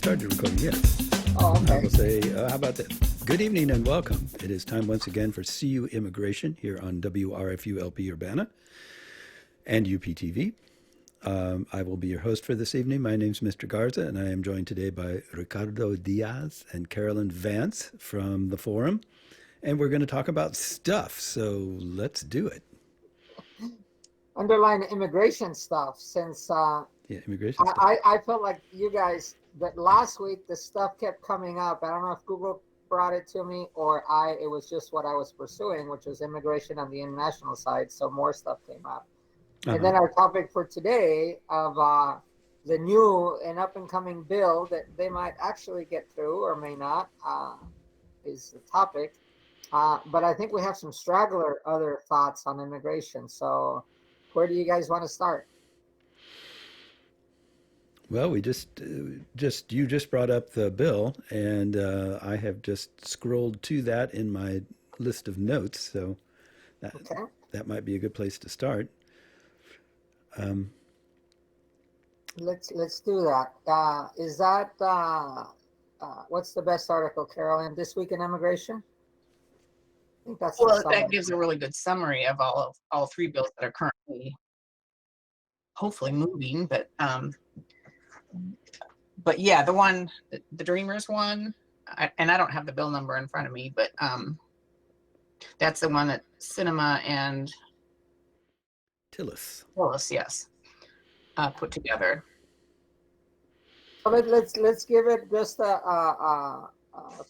started recording, yes. Oh, I okay. will say, how about this? Good evening and welcome. It is time once again for CU Immigration here on WRFU LP Urbana and UPTV. I will be your host for this evening. My name's Mr. Garza, and I am joined today by Ricardo Diaz and Carolyn Vance from the forum. And we're going to talk about stuff, so let's do it. Underline immigration stuff, since Yeah, immigration stuff. I felt like you guys that last week the stuff kept coming up. I don't know if Google brought it to me or it was just what I was pursuing, which was immigration on the international side. So more stuff came up. And Uh-huh. then our topic for today of the new and up and coming bill that they might actually get through or may not is the topic. But I think we have some straggler other thoughts on immigration. So where do you guys want to start? Well, we you just brought up the bill, and I have just scrolled to that in my list of notes. So that Okay, that might be a good place to start. Um, let's do that. Is that what's the best article, Carolyn? This Week in Immigration? I think that's the Well, that summary. gives a really good summary of all three bills that are currently hopefully moving, but yeah, the Dreamers one, and I don't have the bill number in front of me, but that's the one that Cinema and Tillis. Willis, yes, put together. So let's give it just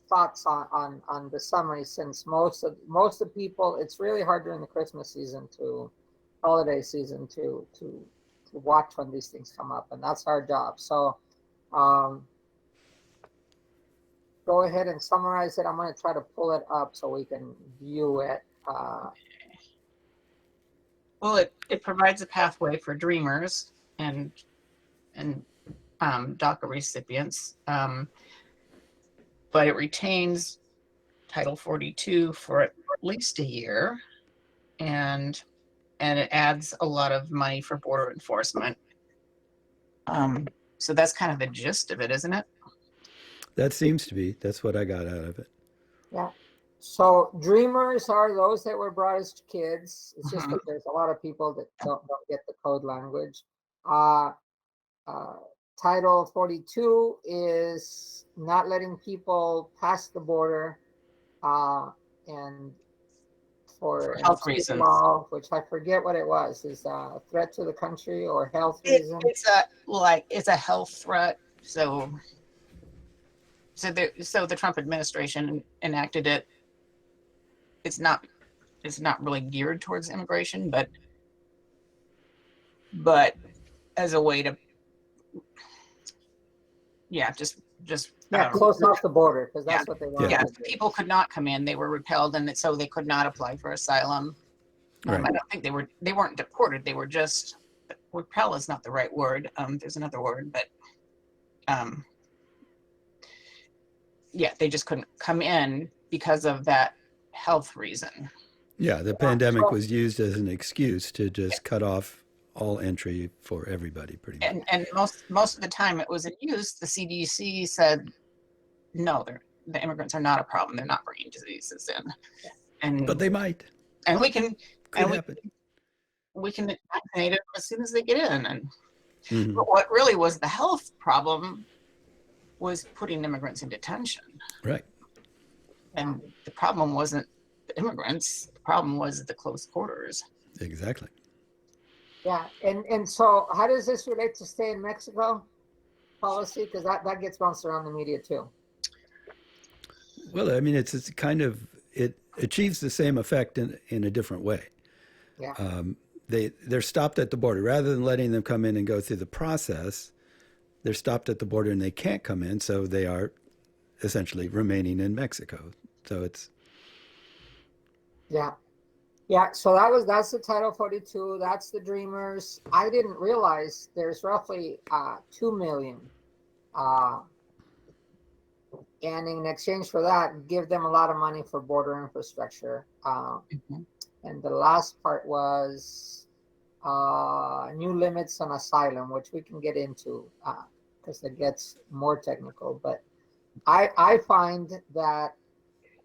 thoughts on the summary, since most of people, it's really hard during the Christmas season to holiday season to watch when these things come up, and that's our job. So um, go ahead and summarize it. I'm going to try to pull it up so we can view it. Well, it provides a pathway for Dreamers and DACA recipients, but it retains Title 42 for at least a year, and it adds a lot of money for border enforcement. So that's kind of the gist of it, isn't it? That seems to be. That's what I got out of it. Yeah. So dreamers are those that were brought as kids. It's just Mhm. that there's a lot of people that don't get the code language. Uh, uh, Title 42 is not letting people pass the border, and for an Health escape reasons. law, which I forget what it was, is a threat to the country or health reason. It's a health threat. So the Trump administration enacted it. It's not really geared towards immigration, but as a way to, yeah, just Close off the border, because that's yeah. what they wanted yeah, to do. people could not come in. They were repelled, and so they could not apply for asylum. Right. I don't think they weren't deported. They were just, repel is not the right word. There's another word, but yeah, they just couldn't come in because of that health reason. Yeah, the pandemic So- was used as an excuse to just cut off all entry for everybody, pretty much. And most of the time it was in use, the CDC said, no, the immigrants are not a problem. They're not bringing diseases in. But they might. And we can Could happen. we can vaccinate them as soon as they get in. And Mhm. but what really was the health problem was putting immigrants in detention. Right. And the problem wasn't the immigrants. The problem was the close quarters. Exactly. Yeah, and so how does this relate to stay in Mexico policy? Because that gets bounced around the media too. Well, I mean, it's kind of, it achieves the same effect in a different way. Yeah. They're stopped at the border rather than letting them come in and go through the process. They're stopped at the border and they can't come in, so they are essentially remaining in Mexico. So it's Yeah. Yeah, so that's the Title 42. That's the Dreamers. I didn't realize there's roughly 2 million. And in exchange for that, give them a lot of money for border infrastructure. Mhm. And the last part was new limits on asylum, which we can get into. because it gets more technical. But I find that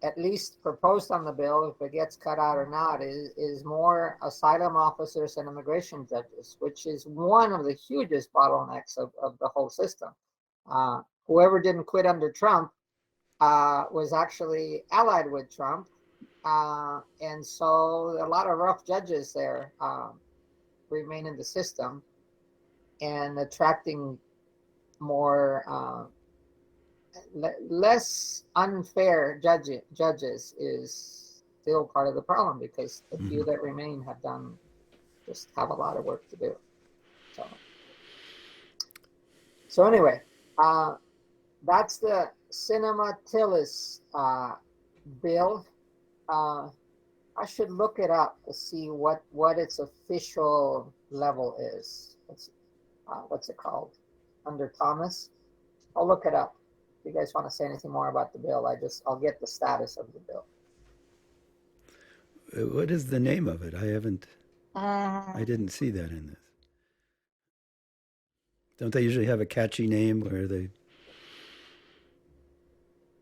at least proposed on the bill, if it gets cut out or not, is more asylum officers and immigration judges, which is one of the hugest bottlenecks of the whole system. Whoever didn't quit under Trump was actually allied with Trump. And so a lot of rough judges there remain in the system, and attracting more less unfair judges is still part of the problem, because the few that remain just have a lot of work to do. So anyway, that's the Cinema Tillis bill. I should look it up to see what its official level is. What's it called under Thomas? I'll look it up. If you guys want to say anything more about the bill, I'll get the status of the bill. What is the name of it? I didn't see that in this. Don't they usually have a catchy name where they?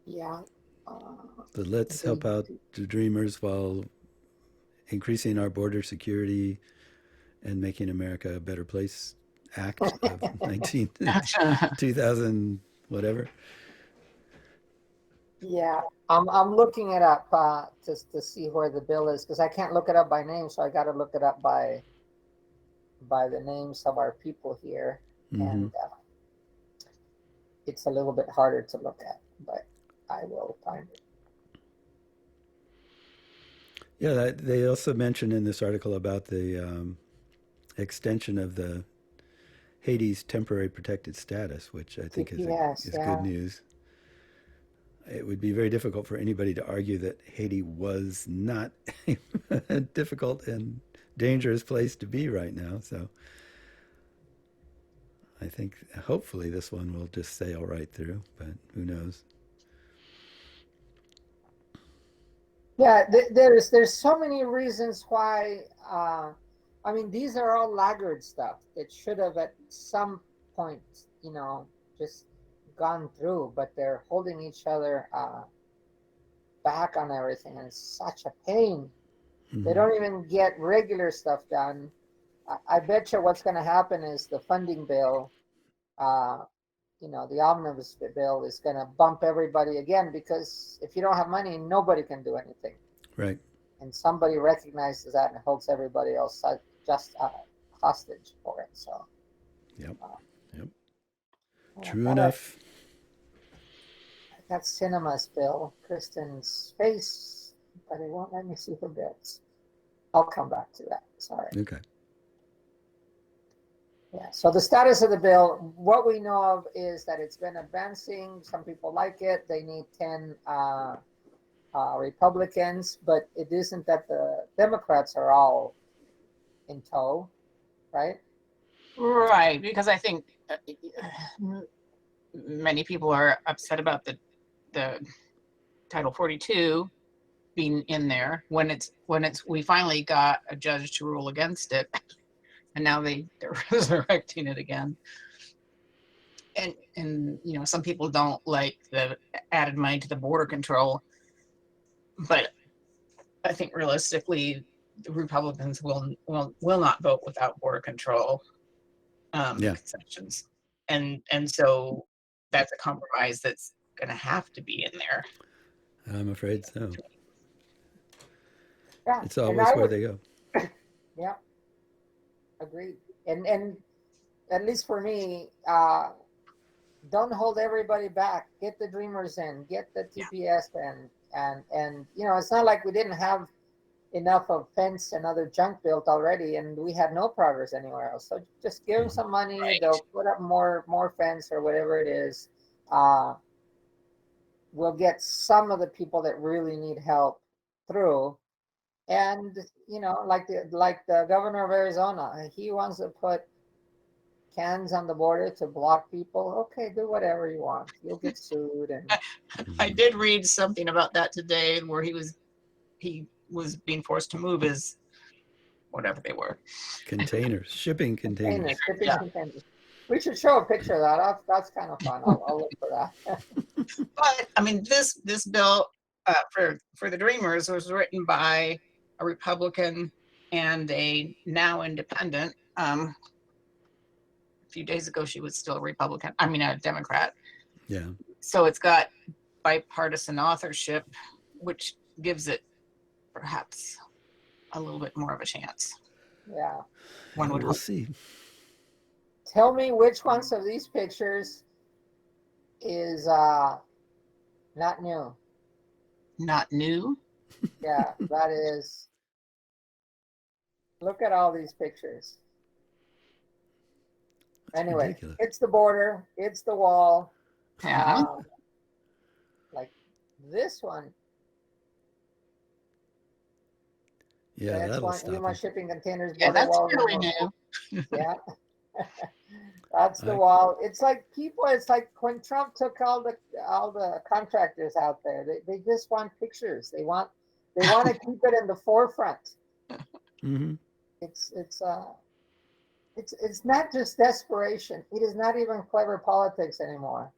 Yeah. The Let's Help Out the Dreamers while increasing our border security and making America a better place Act of 2000 whatever. Yeah, I'm looking it up just to see where the bill is, because I can't look it up by name, so I got to look it up by the names of our people here, and it's a little bit harder to look at, but I will find it. Yeah, they also mentioned in this article about the extension of the Haiti's temporary protected status, which I think is good news. It would be very difficult for anybody to argue that Haiti was not a difficult and dangerous place to be right now. So I think hopefully this one will just sail right through, but who knows? Yeah, there's so many reasons why. I mean, these are all laggard stuff that should have at some point, just gone through, but they're holding each other back on everything, and it's such a pain. They don't even get regular stuff done. I bet you what's going to happen is the funding bill, the omnibus bill is going to bump everybody again, because if you don't have money, nobody can do anything. Right. And somebody recognizes that and holds everybody else just hostage for it. So. Yep. True enough. That's Cinema's bill, Kristen's face, but it won't let me see her bills. I'll come back to that. Sorry. Okay. Yeah. So the status of the bill, what we know of is that it's been advancing. Some people like it. They need 10 Republicans, but it isn't that the Democrats are all in tow, right? Right, because I think many people are upset about the Title 42 being in there when we finally got a judge to rule against it, and now they're resurrecting it again. And some people don't like the added money to the border control, but I think realistically the Republicans will not vote without border control concessions, and so that's a compromise that's going to have to be in there. I'm afraid so. Yeah, it's always where they go. Yeah, agreed. And at least for me, don't hold everybody back. Get the Dreamers in, get the TPS in, and it's not like we didn't have enough of fence and other junk built already, and we had no progress anywhere else. So just give them some money. Right. They'll put up more fence or whatever it is. We'll get some of the people that really need help through. And like the governor of Arizona, he wants to put cans on the border to block people. Okay, do whatever you want. You'll get sued. And I did read something about that today, where he was being forced to move his whatever they were containers, shipping containers. Containers. We should show a picture of that. That's kind of fun. I'll look for that. But I mean, this bill for the Dreamers was written by a Republican and a now independent. A few days ago, she was still a Republican. I mean, a Democrat. Yeah. So it's got bipartisan authorship, which gives it perhaps a little bit more of a chance. Yeah. One would We'll hope. see. Tell me which ones of these pictures is not new. Not new. Yeah, that is. Look at all these pictures. Anyway, ridiculous. it's the border, it's the wall. Yeah. Like this one. Yeah, That's that'll one. stop Yuma him. shipping containers. Yeah, Border that's wall. really new. Yeah. That's the I- wall. It's like people. It's like when Trump took all the contractors out there. They just want pictures. They want to keep it in the forefront. Mm-hmm. It's not just desperation. It is not even clever politics anymore.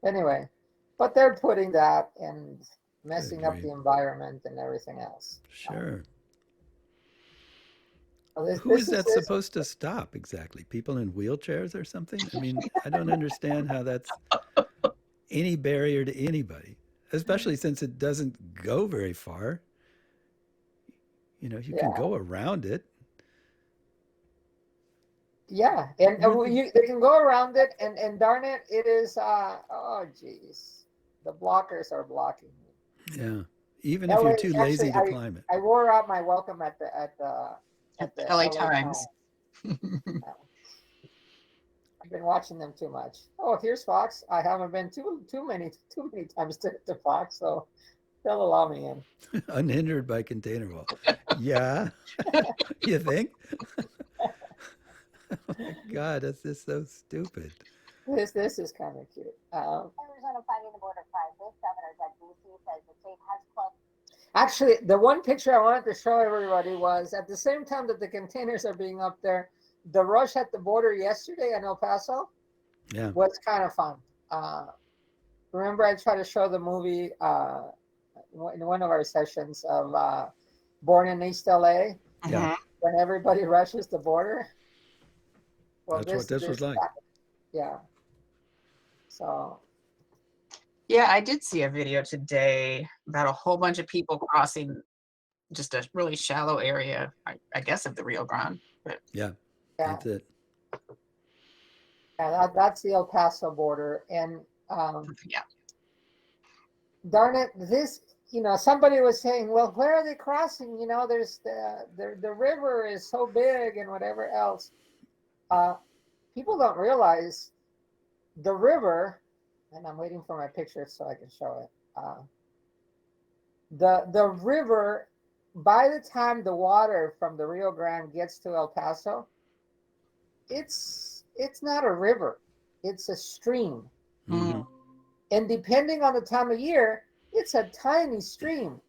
Anyway, but they're putting that and messing up grief. the environment and everything else. Sure. So this- Who this is that this- supposed to stop exactly? People in wheelchairs or something? I mean, I don't understand how that's any barrier to anybody, especially since it doesn't go very far. You know, you can Yeah. go around it. Yeah, and they can go around it, and darn it, it is. Oh, geez, the blockers are blocking me. Yeah. Even if LA you're too lazy to actually, climb it. I wore out my welcome at the LA Times. I've been watching them too much. Oh, here's Fox. I haven't been too many times to Fox, so they'll allow me in. Unhindered by container wall. Yeah. You think? Oh my God, that's just so stupid. This is kind of cute. Arizona fighting the border crisis. Governor Doug Ducey says the state has closed. Actually, the one picture I wanted to show everybody was at the same time that the containers are being up there, the rush at the border yesterday in El Paso Yeah. was kind of fun. Remember, I tried to show the movie in one of our sessions of Born in East LA Yeah. when everybody rushes the border. Well, That's what this was like. Yeah. So Yeah, I did see a video today about a whole bunch of people crossing just a really shallow area, I guess, of the Rio Grande. But Yeah. yeah, That's it. that's the El Paso border, and yeah, darn it, this, somebody was saying, well, where are they crossing? There's the river is so big and whatever else. People don't realize the river, and I'm waiting for my picture so I can show it. The river, by the time the water from the Rio Grande gets to El Paso, it's not a river, it's a stream. Mhm. And depending on the time of year, it's a tiny stream.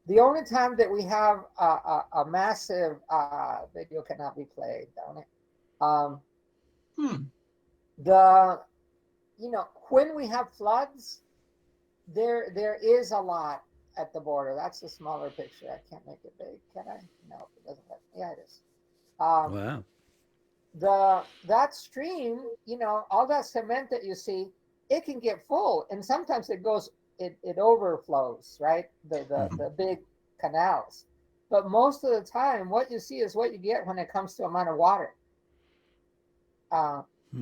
The only time that we have a massive video cannot be played, don't it? When we have floods, there is a lot at the border. That's a smaller picture. I can't make it big, can I? No, it doesn't. Yeah, it is. Wow. That stream, all that cement that you see, it can get full, and sometimes it overflows, right? The big canals. But most of the time, what you see is what you get when it comes to amount of water.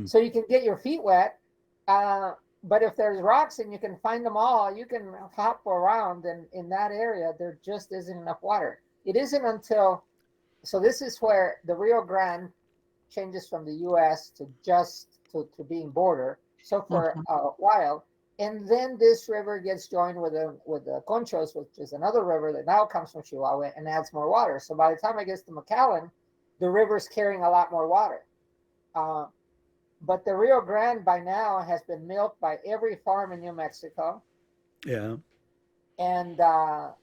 So you can get your feet wet, but if there's rocks and you can find them all, you can hop around, and in that area, there just isn't enough water. It isn't until, so this is where the Rio Grande changes from the U.S. to being border. So for a while, and then this river gets joined with the Conchos, which is another river that now comes from Chihuahua and adds more water. So by the time it gets to McAllen, the river's carrying a lot more water. But the Rio Grande by now has been milked by every farm in New Mexico. Yeah. And the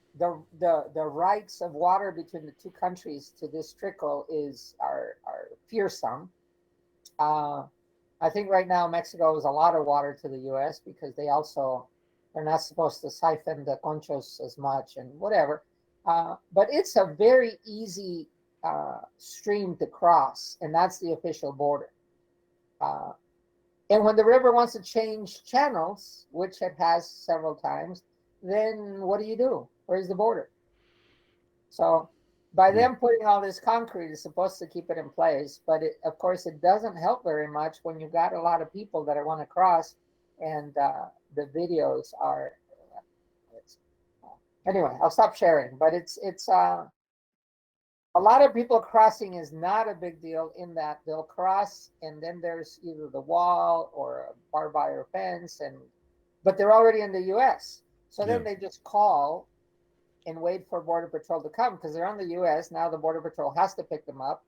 rights of water between the two countries to this trickle are fearsome. I think right now Mexico owes a lot of water to the U.S. because they're not supposed to siphon the conchos as much and whatever. But it's a very easy stream to cross, and that's the official border. Uh, and when the river wants to change channels, which it has several times, then what do? Where's the border? So by them putting all this concrete is supposed to keep it in place, but of course it doesn't help very much when you got a lot of people that want to cross, and the videos are. Anyway, I'll stop sharing. But it's a lot of people crossing is not a big deal in that they'll cross and then there's either the wall or a barbed wire fence, but they're already in the U.S. So then they just call and wait for Border Patrol to come because they're on the U.S. Now the Border Patrol has to pick them up.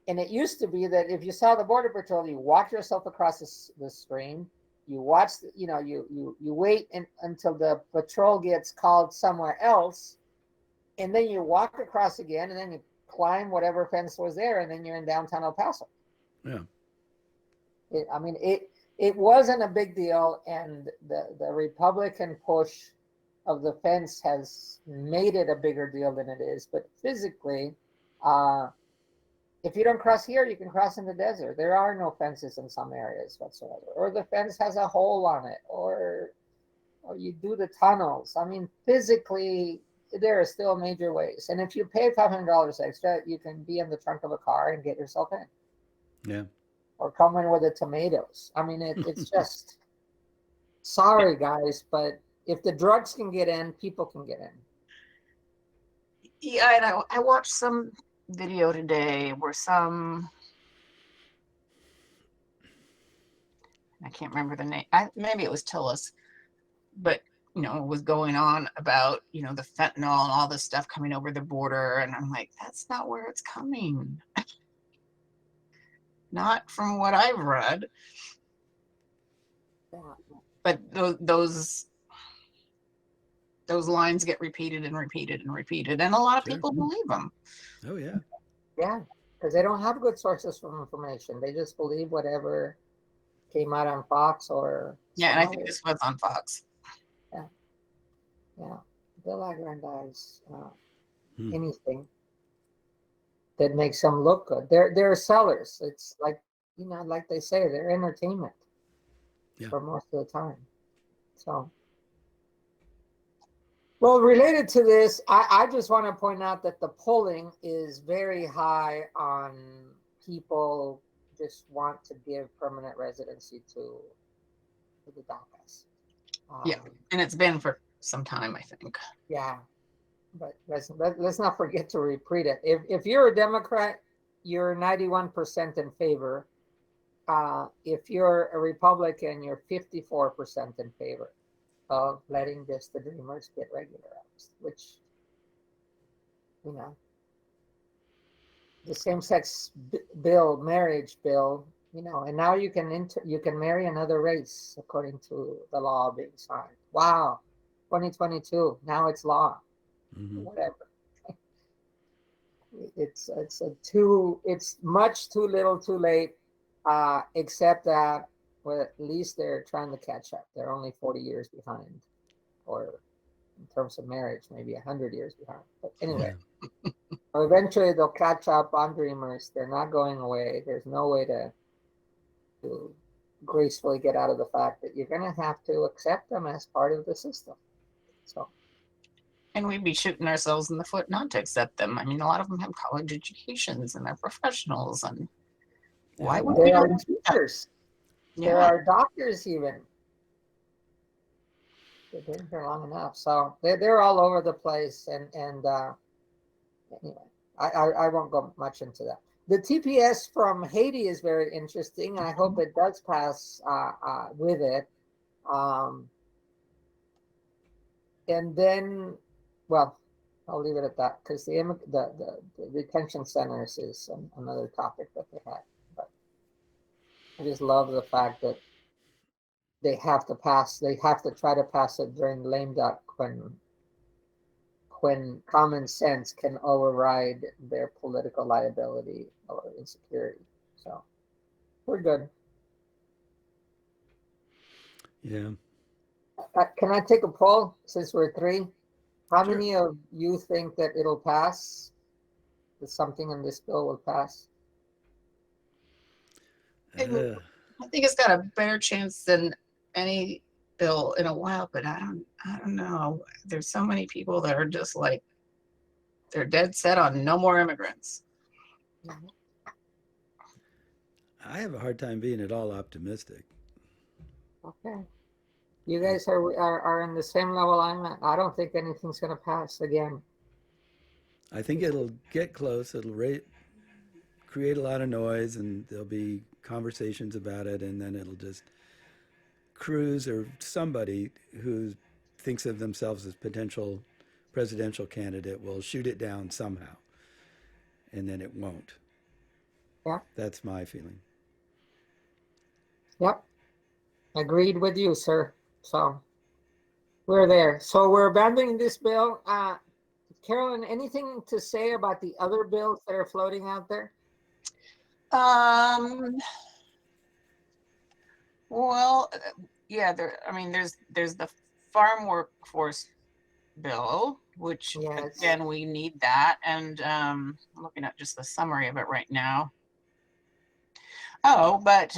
And it used to be that if you saw the Border Patrol, you walk yourself across the stream. You watch, you wait until the patrol gets called somewhere else, and then you walk across again, and then you climb whatever fence was there, and then you're in downtown El Paso. Yeah. It wasn't a big deal, and the Republican push of the fence has made it a bigger deal than it is. But physically, if you don't cross here, you can cross in the desert. There are no fences in some areas whatsoever, or the fence has a hole on it, or you do the tunnels. I mean, physically, there are still major ways. And if you pay $500 extra, you can be in the trunk of a car and get yourself in. Yeah. Or come in with the tomatoes. I mean, it's just, sorry guys, but if the drugs can get in, people can get in. Yeah, and I watched some video today where I can't remember the name. Maybe it was Tillis, but was going on about the fentanyl and all this stuff coming over the border, and I'm like, that's not where it's coming. Not from what I've read. But those lines get repeated and repeated and repeated, and a lot of people believe them. Oh yeah. Yeah, because they don't have good sources of information. They just believe whatever came out on Fox or. Yeah, and I think this was on Fox. Yeah, they'll aggrandize anything that makes them look good. They're sellers. It's like like they say, they're entertainment for most of the time. So, well, related to this, I just want to point out that the polling is very high on people just want to give permanent residency to the DACAs. Yeah, and it's been for some time, I think. Yeah, but let's not forget to repeat it. If you're a Democrat, you're 91% in favor. If you're a Republican, you're 54% in favor of letting the Dreamers get regularized, which the same-sex marriage bill, and now you can marry another race according to the law being signed. Wow. 2022, now it's law. Whatever. It's much too little too late, except that, well, at least they're trying to catch up. They're only 40 years behind, or in terms of marriage, maybe 100 years behind. But anyway, eventually they'll catch up on Dreamers. They're not going away. There's no way to gracefully get out of the fact that you're going to have to accept them as part of the system. So, and we'd be shooting ourselves in the foot not to accept them. I mean, a lot of them have college educations and they're professionals, and why would they are teachers? Yeah. There are doctors even. They've been here long enough, so they're all over the place. And anyway, I won't go much into that. The TPS from Haiti is very interesting. I hope it does pass with it. And then, well, I'll leave it at that because the detention centers is another topic that they had. But I just love the fact that they have to try to pass it during lame duck when common sense can override their political liability or insecurity. So we're good. Yeah. Can I take a poll since we're three? How Sure. many of you think that it'll pass? That something in this bill will pass? Uh, I think it's got a better chance than any bill in a while, but I don't know. There's so many people that are just like, they're dead set on no more immigrants. I have a hard time being at all optimistic. Okay. You guys are in the same level I'm at. I don't think anything's going to pass again. I think it'll get close. It'll create a lot of noise, and there'll be conversations about it, and then it'll just Cruz or somebody who thinks of themselves as potential presidential candidate will shoot it down somehow, and then it won't. Yeah. That's my feeling. Yep. Agreed with you, sir. So we're there. So we're abandoning this bill. Carolyn, anything to say about the other bills that are floating out there? Well, yeah, there's the farm workforce bill, which Yes. again, we need that. And I'm looking at just the summary of it right now. Oh, but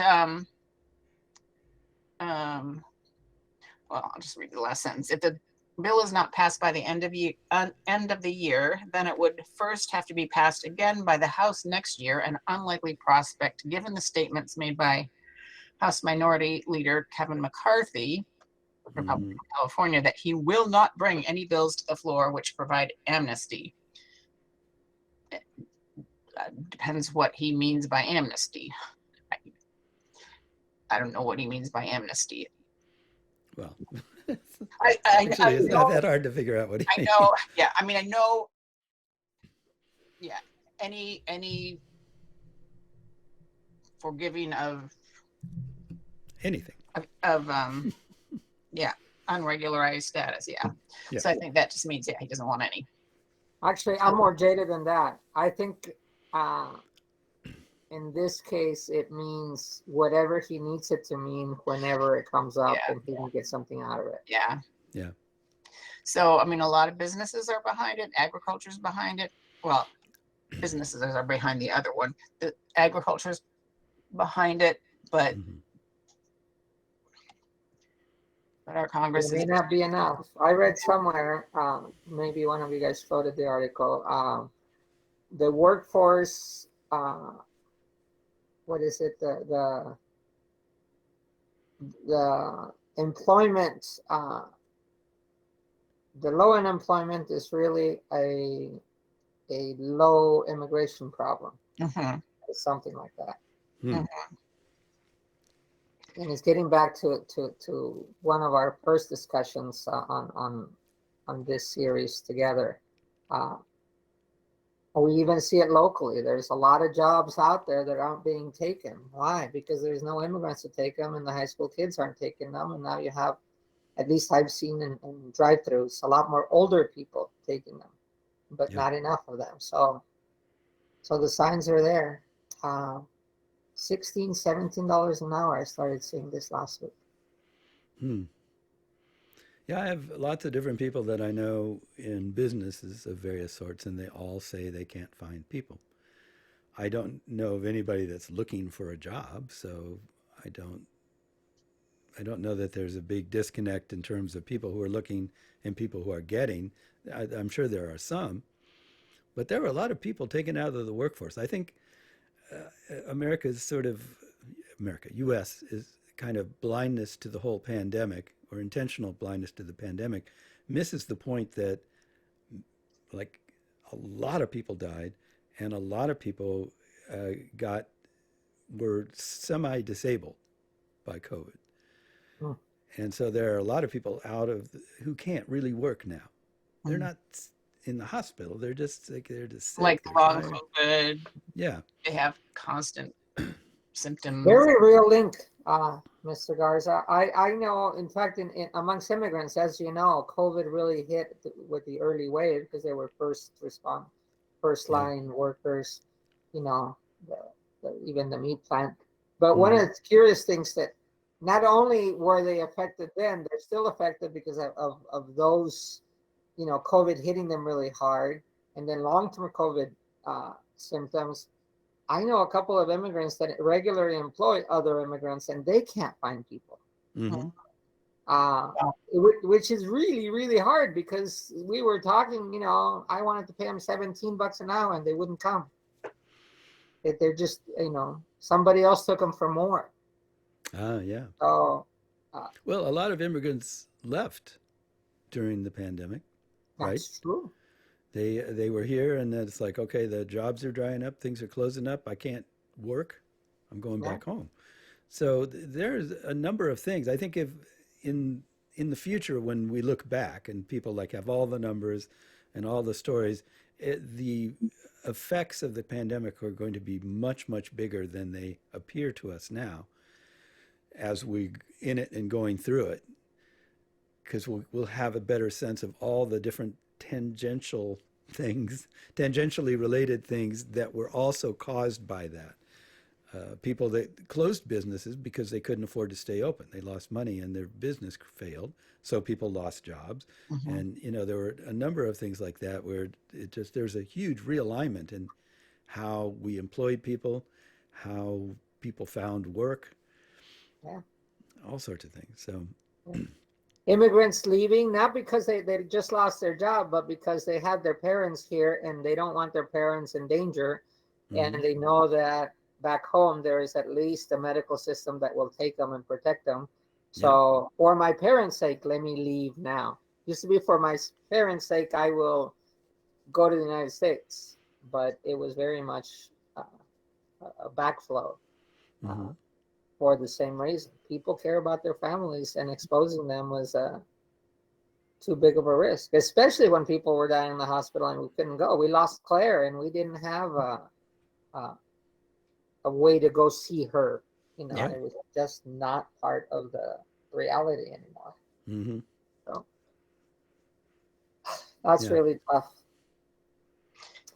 well, I'll just read the last sentence. If the bill is not passed by the end of the year, then it would first have to be passed again by the House next year, an unlikely prospect given the statements made by House Minority Leader Kevin McCarthy, Republican of California, that he will not bring any bills to the floor which provide amnesty. Depends what he means by amnesty. I don't know what he means by amnesty. Well, I it's know, not that hard to figure out what he I means. know. Yeah, I mean, I know. Yeah, any forgiving of Anything. Yeah, unregularized status. Yeah. Yeah. So I think that just means he doesn't want any. Actually, I'm more jaded than that. I think in this case, it means whatever he needs it to mean whenever it comes up and he can get something out of it. Yeah. Yeah. So, I mean, a lot of businesses are behind it. Agriculture's behind it. Well, businesses are behind the other one. The agriculture's behind it, but our Congress It may not be enough. I read somewhere, maybe one of you guys quoted the article, the workforce, what is it? The employment, the low unemployment is really a low immigration problem, something like that. And it's getting back to one of our first discussions on this series together. We even see it locally. There's a lot of jobs out there that aren't being taken. Why? Because there's no immigrants to take them, and the high school kids aren't taking them. And now you have, at least I've seen in drive-thrus, a lot more older people taking them, but not enough of them. So the signs are there. $16, $17 an hour. I started seeing this last week. Yeah, I have lots of different people that I know in businesses of various sorts, and they all say they can't find people. I don't know of anybody that's looking for a job, so I don't know that there's a big disconnect in terms of people who are looking and people who are getting. I'm sure there are some, but there were a lot of people taken out of the workforce. I think U.S. is kind of blindness to the whole pandemic, or intentional blindness to the pandemic, misses the point that like a lot of people died and a lot of people were semi-disabled by COVID. And so there are a lot of people who can't really work now. They're not in the hospital. They're just sick. like long COVID. Yeah. They have constant symptoms. Very real link, Mr. Garza. I know, in fact, in amongst immigrants, as you know, COVID really hit with the early wave because they were first line workers. You know, even the meat plant. But one of the curious things that not only were they affected then, they're still affected because of those, COVID hitting them really hard, and then long-term COVID symptoms. I know a couple of immigrants that regularly employ other immigrants, and they can't find people. Mhm. Which is really, really hard because we were talking, I wanted to pay them $17 an hour and they wouldn't come. They're just, somebody else took them for more. Yeah. So Well, a lot of immigrants left during the pandemic, right? that's true. They were here, and then it's like, okay, the jobs are drying up, things are closing up. I can't work. I'm going Yeah. back home. So there's a number of things. I think if in the future, when we look back and people like have all the numbers and all the stories, the effects of the pandemic are going to be much, much bigger than they appear to us now as we in it and going through it, because we'll have a better sense of all the different tangential things, tangentially related things that were also caused by that. People that closed businesses because they couldn't afford to stay open. They lost money and their business failed. So people lost jobs. Mhm. And, there were a number of things like that where there's a huge realignment in how we employed people, how people found work, Yeah. all sorts of things. So, Immigrants leaving, not because they just lost their job, but because they have their parents here and they don't want their parents in danger. And mhm. they know that back home there is at least a medical system that will take them and protect them. Yeah. So for my parents' sake, let me leave now. Used to be for my parents' sake, I will go to the United States, but it was very much a backflow Mhm. for the same reason. People care about their families, and exposing them was too big of a risk, especially when people were dying in the hospital and we couldn't go. We lost Claire, and we didn't have a way to go see her. Yeah. It was just not part of the reality anymore. Mhm. So that's Yeah. really tough.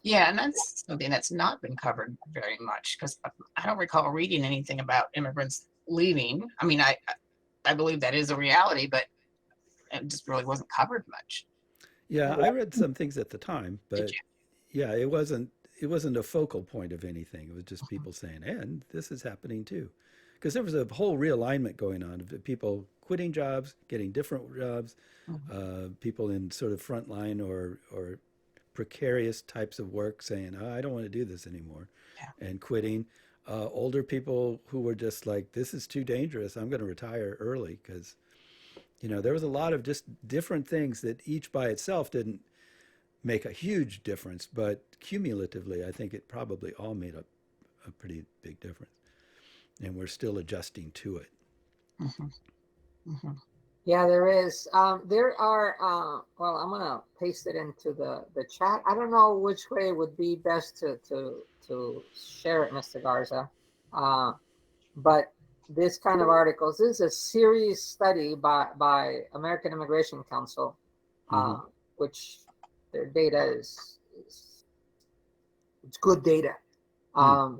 Yeah, and that's something that's not been covered very much because I don't recall reading anything about immigrants leaving. I mean, I believe that is a reality, but it just really wasn't covered much. Yeah, I read some things at the time, Did but you? yeah, it wasn't a focal point of anything. It was just people saying, "And this is happening too," because there was a whole realignment going on of people quitting jobs, getting different jobs, Mhm. people in sort of frontline or precarious types of work saying, "Oh, I don't want to do this anymore," Yeah. and quitting. Older people who were just like, "This is too dangerous. I'm going to retire early," because there was a lot of just different things that each by itself didn't make a huge difference, but cumulatively, I think it probably all made a pretty big difference. And we're still adjusting to it. Mhm. Mhm. Yeah, there is. There are. Well, I'm gonna paste it into the chat. I don't know which way would be best to share it, Mr. Garza. Uh, but this kind of articles. This is a serious study by American Immigration Council, Mm-hmm. which their data is it's good data. Mm.